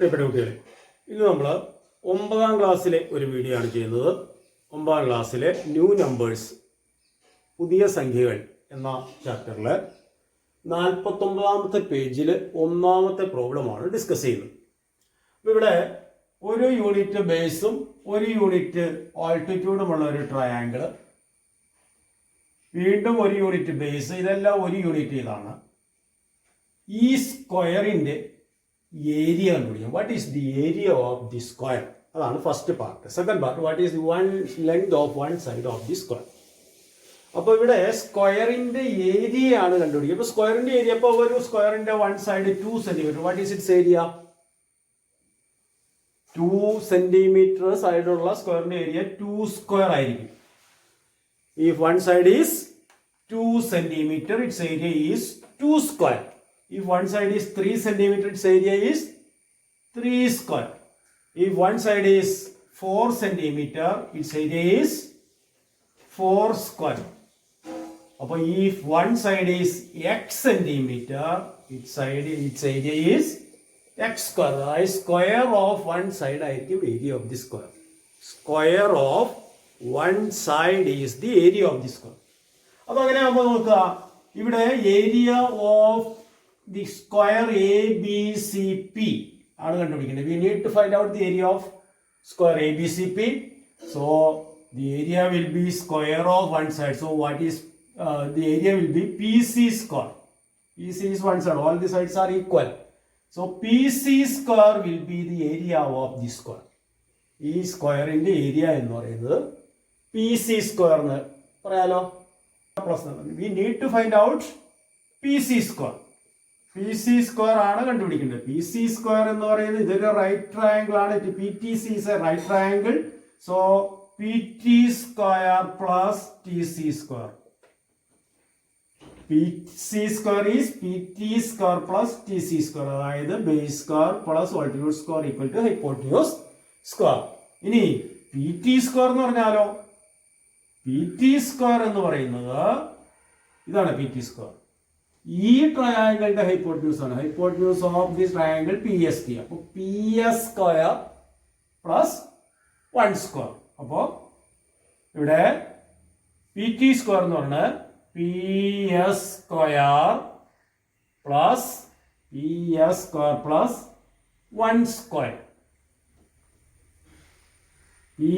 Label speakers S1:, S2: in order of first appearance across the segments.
S1: പ്രിയപ്പെട്ട കുട്ടികളെ, ഇന്ന് നമ്മൾ 9ാം ക്ലാസ്സിലെ ഒരു വീഡിയോ ആണ് ചെയ്യുന്നത്. 9ാം ക്ലാസ്സിലെ ന്യൂ നമ്പേഴ്സ്, പുതിയ സംഖ്യകൾ എന്ന ചാപ്റ്ററിൽ 49ാമത്തെ പേജിൽ 1ാമത്തെ പ്രോബ്ലമാണ് ഡിസ്കസ് ചെയ്യുന്നത്. അപ്പോൾ ഇവിടെ ഒരു യൂണിറ്റ് ബേസും ഒരു യൂണിറ്റ് ആൾട്ടിറ്റ്യൂഡുമുള്ള ഒരു ട്രയാങ്കിൾ, വീണ്ടും ഒരു യൂണിറ്റ് ബേസ്, ഇതെല്ലാം ഒരു യൂണിറ്റ് ഇതാണ്. ഈ സ്ക്വയറിൻ്റെ ഏരിയ കണ്ടുപിടിക്കാം. What is the area of the square? അതാണ് first part. Second part, what is the one length of one side of the square. അപ്പോൾ ഇവിടെ സ്ക്വയറിന്റെ ഏരിയ ആണ് കണ്ടുപിടിക്കുക. ഇപ്പോൾ സ്ക്വയറിന്റെ ഏരിയ, ഇപ്പോൾ ഒരു സ്ക്വയറിന്റെ one side 2 centimetre. What is its area? 2 centimetre സൈഡുള്ള സ്ക്വയറിന്റെ ഏരിയ 2 സ്ക്വയർ ആയിരിക്കും. If one side is 2 centimeter, its area is 2 square. If one side is 3 centimeter, its area is 3 square. If one side is 4 centimeter, its area is 4 square. If one side is x centimeter, its area is x square. The square of one side ആയിരിക്കും area of the square. Square of one side is the area of the square. അപ്പോൾ അങ്ങനെ ആകുമ്പോൾ നോക്കുക, ഇവിടെ area of the square A B C P ആണ് കണ്ടുപിടിക്കുന്നത്. We need to find out the area of square A B C P. So the area will be square of one side. So what is the area will be P C square. P C is one side, all the sides are equal. So P C square will be the area of the square. ഈ സ്ക്വയറിന്റെ area എന്ന് പറയുന്നത് P C square എന്ന് പറയാലോ. Plus we need to find out P C square. P C square ആണ് കണ്ടുപിടിക്കേണ്ടത്. P C square എന്ന് പറയുന്നത് ഇതൊരു റൈറ്റ് ട്രയാങ്കിൾ ആണ്. P T C is a right triangle. So P T square plus T C square. P C square is P T square plus T C square. അതായത് base square plus altitude square equal to hypotenuse square. ഇനി P T square എന്ന് പറഞ്ഞാലോ, P T square എന്ന് പറയുന്നത് ഇതാണ് P T square. ഈ ട്രയാങ്കിളിന്റെ hypotenuse ആണ്. Hypotenuse of this triangle P S T. അപ്പോൾ P S square plus 1 square. അപ്പോൾ ഇവിടെ പി ടി സ്ക്വയർ എന്ന് പറഞ്ഞാൽ P S square plus P S square plus 1 square. P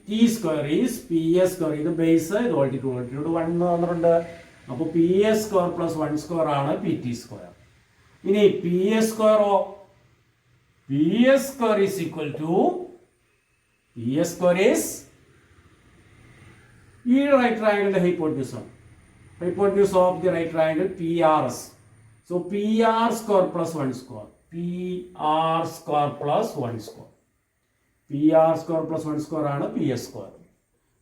S1: T square is P S square. ഇത് base, ഇത് altitude 1 എന്ന് പറഞ്ഞിട്ടുണ്ട്. അപ്പോൾ P S square plus 1 square ആണ് പി ടി സ്ക്വയർ. ഇനി പി എസ് സ്ക്വയറോ, P S square is equal to, P S square is ഈ right ട്രയാങ്കിളിന്റെ ഹൈപ്പോട്ടന്യൂസ് ആണ്. Hypotenuse of the right triangle P R S. So P R square plus 1 square. P R square plus 1 square. P R square plus 1 square ആണ് P S square.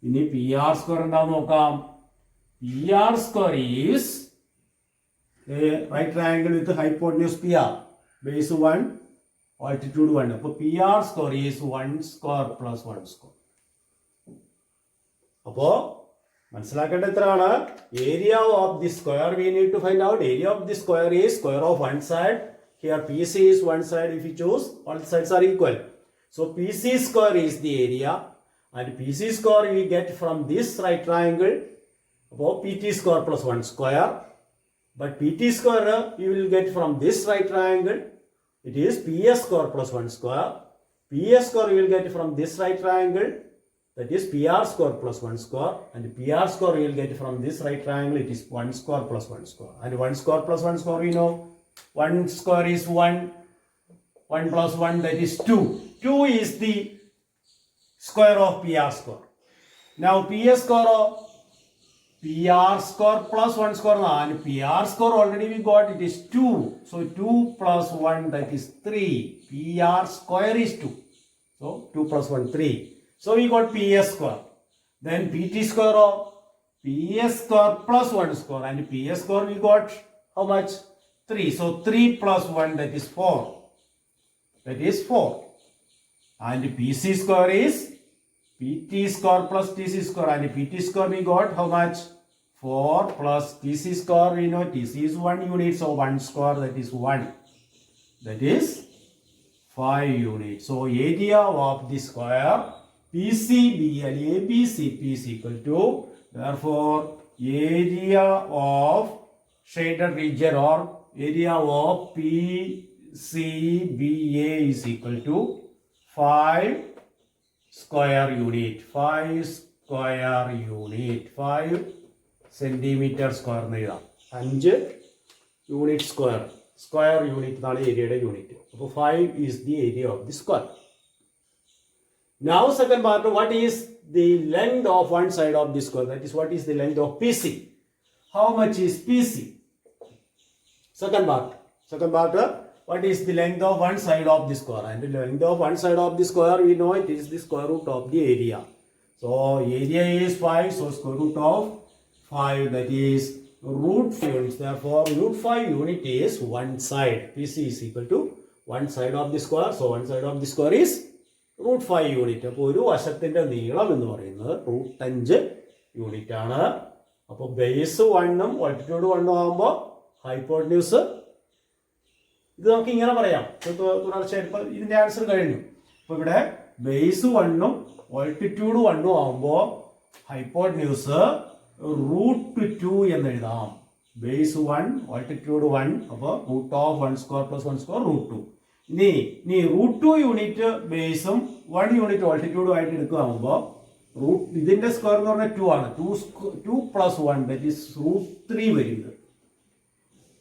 S1: ഇനി P R square എന്താന്ന് നോക്കാം. P R square is right triangle with hypotenuse P R, base 1, altitude 1. അപ്പോൾ P R square is 1 square plus 1 square. അപ്പോൾ മനസ്സിലാക്കേണ്ട എത്രയാണ്? Area of the square we need to find out. Area of the square is square of one side. Here P C is one side. If you choose, all sides are equal. So PC square is the area, and PC square we get from this right triangle about PT square plus 1 square. But PT square you will get from this right triangle. It is PS square plus 1 square. PS square you will get from this right triangle. That is PR square plus 1 square. And PR square you will get from this right triangle. It is 1 square plus 1 square. And 1 square plus 1 square we know. 1 square is 1. 1 plus 1, that is 2. 2 is the square of PR square. Now PS square of PR square plus 1 square, and PR square already we got, it is 2. So 2 plus 1, that is 3. PR square is 2. So 2 plus 1, 3. So we got PS square. Then PT square of PS square plus 1 square, and PS square we got how much? 3. So 3 plus 1, that is 4. That is 4. And PC square is PT square plus TC square. And PT square we got how much? 4 plus TC square. We know TC is 1 unit. So 1 square, that is 1. That is 5 units. So area of the square PCBL ABCP is equal to, therefore area of shaded region or area of PCBA is equal to 5 square unit. 5 square unit. 5 centimeter square എന്ന് എഴുതാം. 5 unit square. Square unit എന്നാണ് ഏരിയയുടെ unit. അപ്പോൾ 5 is the area of the square. Now second part, what is the length of one side of the square? That is, what is the length of PC? How much is PC? Second part, what is the length of one side of the square? And the length of one side of the square, we know it is the square root of the area. So area is 5, so square root of 5, that is root 5 units. Therefore root 5 unit is one side. PC is equal to one side of the square. So one side of the square is root 5 unit. അപ്പോൾ ഒരു വശത്തിന്റെ നീളം എന്ന് പറയുന്നത് root 5 unit ആണ്. അപ്പോൾ base 1ഉം altitude 1ഉം ആകുമ്പോൾ hypotenuse, ഇത് നമുക്ക് ഇങ്ങനെ പറയാം. തുടർച്ചയായിട്ട് ഇതിന്റെ ആൻസർ കഴിഞ്ഞു. അപ്പൊ ഇവിടെ ബേസ് 1ഉം altitude 1ഉം ആകുമ്പോൾ ഹൈപ്പോട്ടന്യൂസ് root 2 എന്ന് എഴുതാം. ബേസ് 1 altitude 1, അപ്പോൾ root of 1 square plus 1 square root 2. ഇനി root 2 യൂണിറ്റ് ബേസും 1 യൂണിറ്റ് altitude ആയിട്ട് എടുക്കുകയാകുമ്പോൾ ഇതിന്റെ സ്ക്വയർ എന്ന് പറഞ്ഞാൽ 2 ആണ്. 2 plus 1, that is root 3 വരുന്നത്.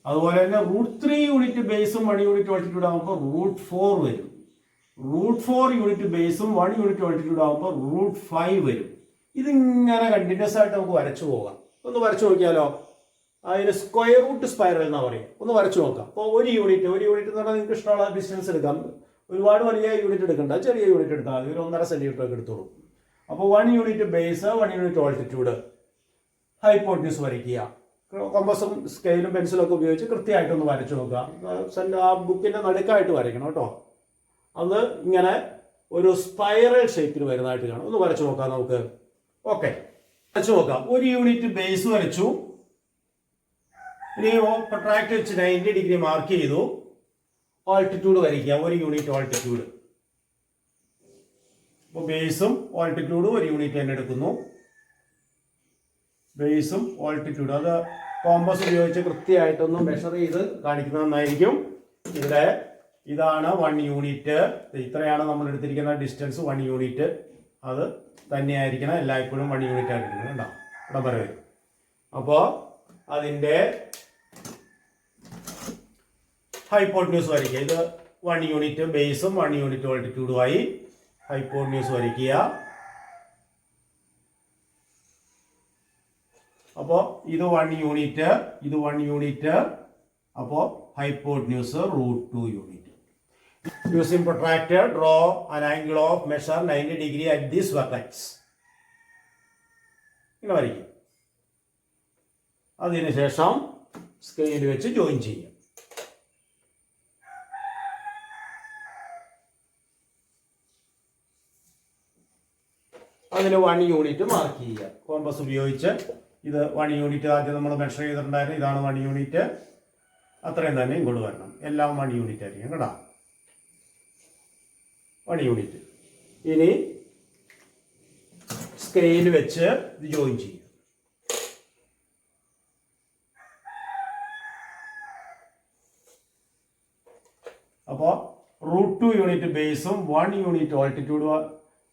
S1: അതുപോലെ തന്നെ root 3 യൂണിറ്റ് ബേസും 1 യൂണിറ്റ് altitude ആകുമ്പോൾ root 4 വരും. root 4 യൂണിറ്റ് ബേസും 1 യൂണിറ്റ് altitude ആകുമ്പോൾ root 5 വരും. ഇതിങ്ങനെ കണ്ടിന്യൂസ് ആയിട്ട് നമുക്ക് വരച്ചു പോകാം. ഒന്ന് വരച്ചു നോക്കിയാലോ? അതിന് സ്ക്വയർ റൂട്ട് സ്പൈറൽ എന്നാ പറയുക. ഒന്ന് വരച്ചു നോക്കാം. അപ്പോൾ ഒരു യൂണിറ്റ് എന്ന് പറഞ്ഞാൽ നിങ്ങൾക്ക് ഇഷ്ടമുള്ള ഡിസ്റ്റൻസ് എടുക്കാം. ഒരുപാട് വലിയ യൂണിറ്റ് എടുക്കണ്ട, ചെറിയ യൂണിറ്റ് എടുത്താൽ മതി. ഒരു 1.5 സെന്റിമീറ്റർ ഒക്കെ എടുത്തോളൂ. അപ്പോൾ 1 unit base, 1 unit altitude, hypotenuse വരയ്ക്കുക. കോമ്പസും സ്കെയിലും പെൻസിലും ഒക്കെ ഉപയോഗിച്ച് കൃത്യമായിട്ടൊന്ന് വരച്ചു നോക്കുക. ആ ബുക്കിന്റെ നടുക്കായിട്ട് വരയ്ക്കണം കേട്ടോ. അത് ഇങ്ങനെ ഒരു സ്പൈറൽ ഷേപ്പിൽ വരുന്നതായിട്ട് കാണും. ഒന്ന് വരച്ചു നോക്കാം നമുക്ക്. ഓക്കെ, വരച്ചു നോക്കാം. ഒരു യൂണിറ്റ് ബേസ് വരച്ചു. ഇനി പ്രൊട്രാക്ട് വെച്ച് 90 ഡിഗ്രി മാർക്ക് ചെയ്തു. ഓൾട്ടിറ്റ്യൂഡ് വരയ്ക്കുക. 1 യൂണിറ്റ് ഓൾട്ടിറ്റ്യൂഡ്. അപ്പോൾ ബേസും ഓൾട്ടിറ്റ്യൂഡും 1 യൂണിറ്റ് തന്നെ എടുക്കുന്നു. ബേസും ഓൾട്ടിറ്റ്യൂഡ് അത് കോമ്പസ് ഉപയോഗിച്ച് കൃത്യമായിട്ടൊന്ന് മെഷർ ചെയ്ത് കാണിക്കുന്നത് നന്നായിരിക്കും. ഇവിടെ ഇതാണ് 1 യൂണിറ്റ്. ഇത്രയാണ് നമ്മൾ എടുത്തിരിക്കുന്ന ഡിസ്റ്റൻസ് 1 യൂണിറ്റ്. അത് തന്നെയായിരിക്കണം എല്ലായ്പ്പോഴും 1 യൂണിറ്റ് ആയിട്ട് എടുക്കുന്നത്. ഉണ്ടാവും ഇവിടെ പറയും. അപ്പോൾ അതിൻ്റെ ഹൈപ്പോട്ടന്യൂസ് വരയ്ക്കുക. ഇത് 1 യൂണിറ്റ് ബേസും 1 യൂണിറ്റ് ഓൾട്ടിറ്റ്യൂഡുമായി ഹൈപ്പോട്ടന്യൂസ് വരയ്ക്കുക. അപ്പോൾ ഇത് 1 യൂണിറ്റ്, ഇത് 1 യൂണിറ്റ്. അപ്പോൾ hypotenuse root 2 unit. Using protractor, draw an angle of measure 90 degree at this vertex. ഇങ്ങനെ വരയ്ക്കുക. അതിനുശേഷം സ്കെയിൽ വെച്ച് ജോയിൻ ചെയ്യുക. അതിന് 1 യൂണിറ്റ് മാർക്ക് ചെയ്യുക കോമ്പസ് ഉപയോഗിച്ച്. ഇത് 1 യൂണിറ്റ് ആദ്യം നമ്മൾ മെഷർ ചെയ്തിട്ടുണ്ടായിരുന്നു. ഇതാണ് 1 യൂണിറ്റ്. അത്രയും തന്നെ ഇങ്ങോട്ട് വരണം. എല്ലാം 1 യൂണിറ്റ് ആയിരിക്കും കേട്ടോ. 1 യൂണിറ്റ്. ഇനി സ്കെയിൽ വെച്ച് ഇത് ജോയിൻ ചെയ്യുക. അപ്പോൾ root 2 യൂണിറ്റ് ബേസും 1 യൂണിറ്റ് ഓൾട്ടിറ്റ്യൂഡും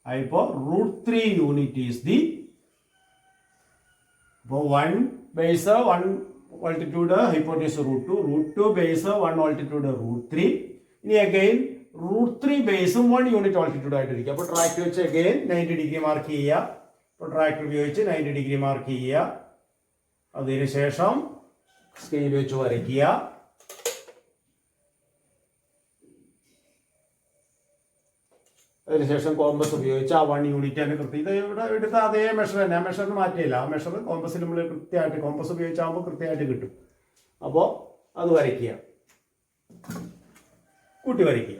S1: ആയപ്പോൾ root 3 യൂണിറ്റ് ഈസ് ദി. അപ്പോൾ 1 base 1 altitude hypotenuse root 2, root 2 base 1 altitude root 3. ഇനി അഗൈൻ root 3 ബേസും 1 യൂണിറ്റ് ഓൾട്ടിറ്റ്യൂഡ് ആയിട്ടിരിക്കുക. അപ്പോൾ ട്രാക്ട് വെച്ച് അഗൈൻ 90 ഡിഗ്രി മാർക്ക് ചെയ്യുക. അപ്പോൾ ട്രാക്ട് ഉപയോഗിച്ച് 90 ഡിഗ്രി മാർക്ക് ചെയ്യുക. അതിനുശേഷം സ്കെയിൽ വെച്ച് വരയ്ക്കുക. അതിനുശേഷം കോമ്പസ് ഉപയോഗിച്ച് ആ 1 യൂണിറ്റ് തന്നെ കൃത്യം ഇത് ഇവിടെ എടുത്ത അതേ മെഷർ തന്നെ. ആ മെഷറിന് മാറ്റിയില്ല. ആ മെഷർ കോമ്പസിൽ നമ്മൾ കൃത്യമായിട്ട് കോമ്പസ് ഉപയോഗിച്ചാകുമ്പോൾ കൃത്യമായിട്ട് കിട്ടും. അപ്പോൾ അത് വരയ്ക്കുക, കൂട്ടി വരയ്ക്കുക.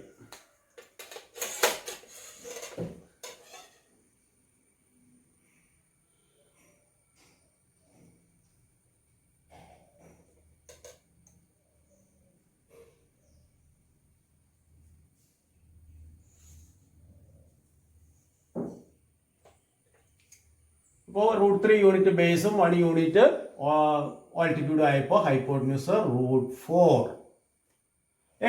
S1: ഇപ്പോൾ √3 യൂണിറ്റ് ബേസും 1 യൂണിറ്റ് ആൾട്ടിറ്റ്യൂഡ് ആയപ്പോൾ ഹൈപ്പോട്ടന്യൂസ് √4.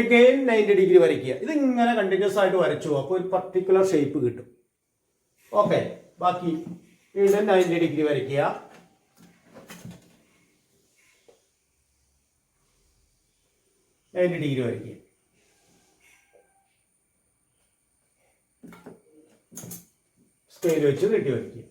S1: അഗെയിൻ 90 ഡിഗ്രി വരയ്ക്കുക. ഇത് ഇങ്ങനെ കണ്ടിന്യൂസ് ആയിട്ട് വരച്ചു അപ്പോൾ ഒരു പർട്ടിക്കുലർ ഷേപ്പ് കിട്ടും. ഓക്കെ, ബാക്കി വീണ്ടും 90 ഡിഗ്രി വരയ്ക്കുക. ഡിഗ്രി വരയ്ക്കുക. സ്കെയിൽ വെച്ച് കെട്ടി വരയ്ക്കുക.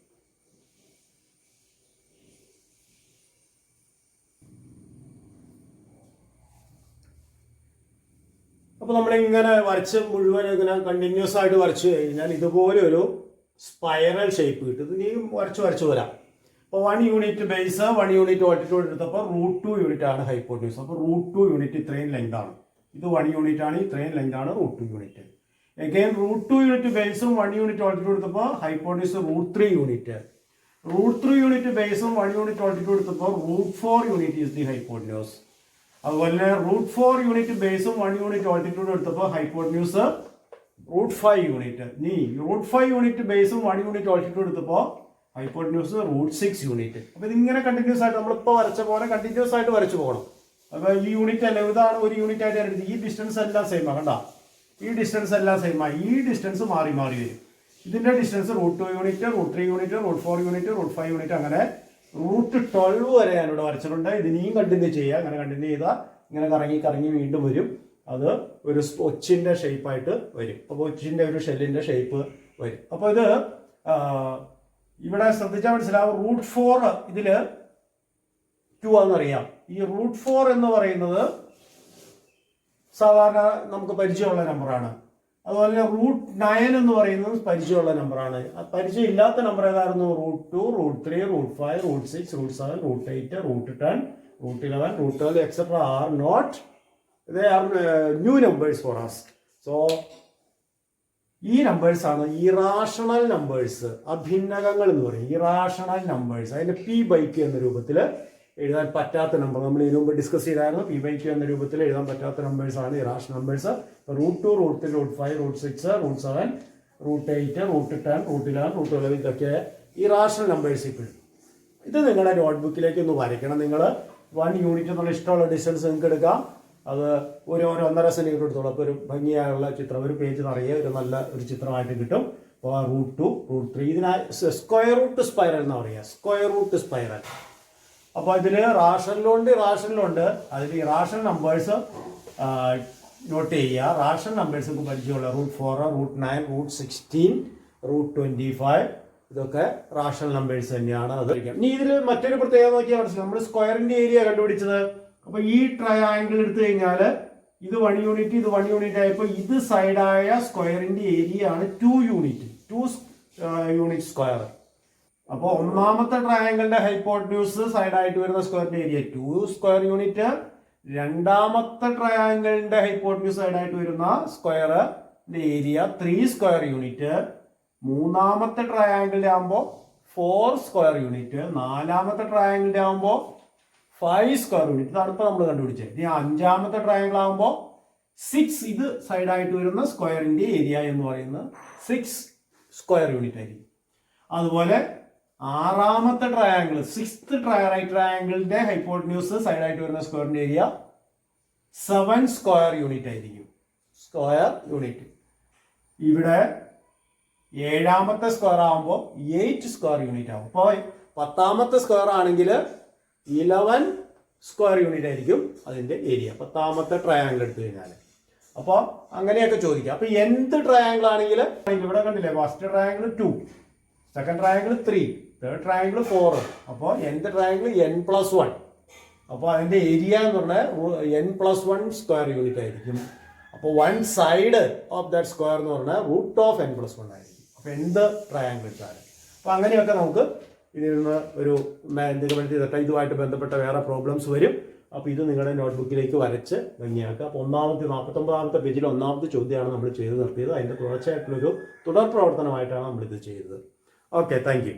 S1: അപ്പൊ നമ്മളിങ്ങനെ വരച്ച് മുഴുവൻ ഇങ്ങനെ കണ്ടിന്യൂസ് ആയിട്ട് വരച്ചു കഴിഞ്ഞാൽ ഇതുപോലെ ഒരു സ്പൈറൽ ഷേപ്പ് കിട്ടും. ഇത് നീ വരച്ച് വരാം. അപ്പോൾ 1 യൂണിറ്റ് ബേസ് 1 യൂണിറ്റ് ആൾട്ടിറ്റ്യൂഡ് എടുത്തപ്പോൾ √2 യൂണിറ്റ് ആണ് ഹൈപ്പോട്ടന്യൂസ്. അപ്പോൾ √2 യൂണിറ്റ് ഇത്രയും ലെങ്ത് ആണ്. ഇത് 1 യൂണിറ്റ് ആണ്, ഇത്രയും ലെങ്ത് ആണ് √2 യൂണിറ്റ്. അഗൈൻ √2 യൂണിറ്റ് ബേസും 1 യൂണിറ്റ് ആൾട്ടിറ്റ്യൂഡ് എടുത്തപ്പോൾ ഹൈപ്പോട്ടന്യൂസ് √3 യൂണിറ്റ്. √3 യൂണിറ്റ് ബേസും 1 യൂണിറ്റ് ആൾട്ടിറ്റ്യൂഡ് എടുത്തപ്പോൾ √4 യൂണിറ്റ് ഈസ് ദി ഹൈപ്പോട്ടന്യൂസ്. അതുപോലെ √4 യൂണിറ്റ് ബേസും 1 യൂണിറ്റ് ആൾട്ടിറ്റ്യൂഡ് എടുത്തപ്പോൾ ഹൈപ്പോട്ടന്യൂസ് √5 യൂണിറ്റ്. നീ √5 യൂണിറ്റ് ബേസും 1 യൂണിറ്റ് ആൾട്ടിറ്റ്യൂഡ് എടുത്തപ്പോൾ ഹൈപ്പോട്ടന്യൂസ് √6 യൂണിറ്റ്. അപ്പൊ ഇതിങ്ങനെ കണ്ടിന്യൂസ് ആയിട്ട് നമ്മളിപ്പോൾ വരച്ച പോലെ കണ്ടിന്യൂസ് ആയിട്ട് വരച്ചു പോകണം. അപ്പൊ ഈ യൂണിറ്റ് അല്ല, ഇതാണ് ഒരു യൂണിറ്റ് ആയിട്ട് എടുത്തത്. ഈ ഡിസ്റ്റൻസ് എല്ലാം സെയിം ആണ്. കണ്ട, ഈ ഡിസ്റ്റൻസ് എല്ലാം സെയിം ആണ്. ഈ ഡിസ്റ്റൻസ് മാറി മാറി വരും. ഇതിന്റെ distance √2 unit, √3 unit, √4 unit, √5 unit, അങ്ങനെ √12 വരെ ഞാനിവിടെ വരച്ചിട്ടുണ്ട്. ഇതിനെയും കണ്ടിന്യൂ ചെയ്യുക. അങ്ങനെ കണ്ടിന്യൂ ചെയ്താൽ ഇങ്ങനെ കറങ്ങി കറങ്ങി വീണ്ടും വരും. അത് ഒരു ഒച്ചിന്റെ ഷേപ്പായിട്ട് വരും. അപ്പോൾ ഒച്ചിന്റെ ഒരു ഷെല്ലിന്റെ ഷേപ്പ് വരും. അപ്പോൾ ഇത് ഇവിടെ ശ്രദ്ധിച്ചാൽ മനസ്സിലാവും. √4 ഇതില് 2 ആണെന്നറിയാം. ഈ √4 എന്ന് പറയുന്നത് സാധാരണ നമുക്ക് പരിചയമുള്ള നമ്പറാണ്. അതുപോലെ √9 എന്ന് പറയുന്നത് പരിചയമുള്ള നമ്പറാണ്. പരിചയം ഇല്ലാത്ത നമ്പർ ഏതായിരുന്നു? √2, √3, √5, √6, √7, √8, √10, √11, √12 etc. are not, they are new numbers for us. So ഈ നമ്പേഴ്സ് ആണ് ഇറാഷണൽ നമ്പേഴ്സ്, അഭിന്നകങ്ങൾ എന്ന് പറയും. ഇറാഷണൽ നമ്പേഴ്സ്, അതിന്റെ p/q എന്ന രൂപത്തിൽ എഴുതാൻ പറ്റാത്ത നമ്പർ നമ്മൾ ഇതിനു മുമ്പ് ഡിസ്കസ് ചെയ്തായിരുന്നു. p/q എന്ന രൂപത്തിൽ എഴുതാൻ പറ്റാത്ത നമ്പേഴ്സ് ആണ് ഇറാഷണൽ നമ്പേഴ്സ്. √2, √3, √5, √6, √7, √8, √10, √11, √12 ഇതൊക്കെ ഇറാഷണൽ നമ്പേഴ്സ്. ഇപ്പോഴും ഇത് നിങ്ങളുടെ നോട്ട്ബുക്കിലേക്ക് ഒന്ന് വരയ്ക്കണം. നിങ്ങൾ 1 യൂണിറ്റ് എന്നുള്ള ഇഷ്ടമുള്ള ഡിസ്റ്റൻസ് നിങ്ങൾക്ക് എടുക്കാം. അത് ഒരു 1.5 സെന്റിമീറ്റർ എടുത്തോളൂ. അപ്പോൾ ഒരു ഭംഗിയായുള്ള ചിത്രം, ഒരു പേജ് നിറയെ ഒരു നല്ല ഒരു ചിത്രമായിട്ട് കിട്ടും. അപ്പോൾ √2, √3 ഇതിനാ സ്ക്വയർ റൂട്ട് സ്പൈറൽ എന്ന് പറയുക. Square root spiral. അപ്പോൾ ഇതിൽ റാഷണലുണ്ട്. അതിൽ ഈ റാഷണൽ നമ്പേഴ്സ് നോട്ട് ചെയ്യുക. റാഷണൽ നമ്പേഴ്സ് നമുക്ക് പരിചയമുള്ള √4, √9, √16, √25 ഇതൊക്കെ റാഷണൽ നമ്പേഴ്സ് തന്നെയാണ്. അത് ഇനി ഇതിൽ മറ്റൊരു പ്രത്യേകത നോക്കിയാൽ മനസ്സിലാവും. നമ്മൾ സ്ക്വയറിന്റെ ഏരിയ കണ്ടുപിടിച്ചത്. അപ്പൊ ഈ ട്രയാങ്കിൾ എടുത്തു കഴിഞ്ഞാൽ ഇത് 1 യൂണിറ്റ്, ഇത് 1 യൂണിറ്റ് ആയപ്പോൾ ഇത് സൈഡായ സ്ക്വയറിന്റെ ഏരിയ ആണ് 2 യൂണിറ്റ്, 2 യൂണിറ്റ് സ്ക്വയർ. അപ്പോൾ ഒന്നാമത്തെ ട്രയാങ്കിളിന്റെ ഹൈപ്പോട്ടന്യൂസ് സൈഡായിട്ട് വരുന്ന സ്ക്വയറിന്റെ ഏരിയ 2 സ്ക്വയർ യൂണിറ്റ്. രണ്ടാമത്തെ ട്രയാങ്കിളിന്റെ ഹൈപ്പോട്ടന്യൂസ് സൈഡായിട്ട് വരുന്ന സ്ക്വയറിന്റെ ഏരിയ 3 സ്ക്വയർ യൂണിറ്റ്. മൂന്നാമത്തെ ട്രയാങ്കിളിന്റെ ആകുമ്പോൾ 4 സ്ക്വയർ യൂണിറ്റ്. നാലാമത്തെ ട്രയാങ്കിളിന്റെ ആകുമ്പോൾ 5 സ്ക്വയർ യൂണിറ്റ്. ഇതാണ് ഇപ്പോൾ നമ്മൾ കണ്ടുപിടിച്ചത്. ഇനി അഞ്ചാമത്തെ ട്രയാങ്കിൾ ആകുമ്പോൾ 6, ഇത് സൈഡായിട്ട് വരുന്ന സ്ക്വയറിന്റെ ഏരിയ എന്ന് പറയുന്നത് 6 സ്ക്വയർ യൂണിറ്റ് ആയിരിക്കും. അതുപോലെ ആറാമത്തെ ട്രയാങ്കിൾ 6th ട്രയാങ്കിളിന്റെ ഹൈപ്പോട്ടന്യൂസ് സൈഡായിട്ട് വരുന്ന സ്ക്വയറിന്റെ ഏരിയ 7 സ്ക്വയർ യൂണിറ്റ് ആയിരിക്കും. Square unit. ഇവിടെ ഏഴാമത്തെ സ്ക്വയർ ആകുമ്പോൾ 8 സ്ക്വയർ യൂണിറ്റ് ആകും. അപ്പോൾ 10ാമത്തെ സ്ക്വയർ ആണെങ്കിൽ 11 സ്ക്വയർ യൂണിറ്റ് ആയിരിക്കും അതിന്റെ ഏരിയ, 10ാമത്തെ ട്രയാങ്കിൾ എടുത്തു കഴിഞ്ഞാൽ. അപ്പോൾ അങ്ങനെയൊക്കെ ചോദിക്കാം. അപ്പൊ nth ട്രയാങ്കിൾ ആണെങ്കിൽ ഇവിടെ കണ്ടില്ലേ, first triangle 2, second triangle 3, third triangle 4. അപ്പോൾ nth ട്രയാങ്കിൾ n+1. അപ്പോൾ അതിന്റെ ഏരിയ എന്ന് പറഞ്ഞാൽ n+1 സ്ക്വയർ യൂണിറ്റ് ആയിരിക്കും. അപ്പോൾ 1 സൈഡ് ഓഫ് ദാറ്റ് സ്ക്വയർ എന്ന് പറഞ്ഞാൽ √n+1 ആയിരിക്കും. അപ്പൊ എന്ത് ട്രയാങ്കിൾ ഇട്ടാണ്. അപ്പൊ അങ്ങനെയൊക്കെ നമുക്ക് ഇതിൽ നിന്ന് ഒരു എന്തെങ്കിലും ചെയ്തിട്ട് ഇതുമായിട്ട് ബന്ധപ്പെട്ട വേറെ പ്രോബ്ലംസ് വരും. അപ്പോൾ ഇത് നിങ്ങളുടെ നോട്ട്ബുക്കിലേക്ക് വരച്ച് ഭംഗിയാക്കുക. അപ്പോൾ 49ാമത്തെ പേജിൽ 1ാമത്തെ ചോദ്യമാണ് നമ്മൾ ചെയ്ത് നിർത്തിയത്. അതിൻ്റെ തുടർച്ചയായിട്ടുള്ളൊരു തുടർ പ്രവർത്തനമായിട്ടാണ് നമ്മളിത് ചെയ്തത്. Okay, thank you.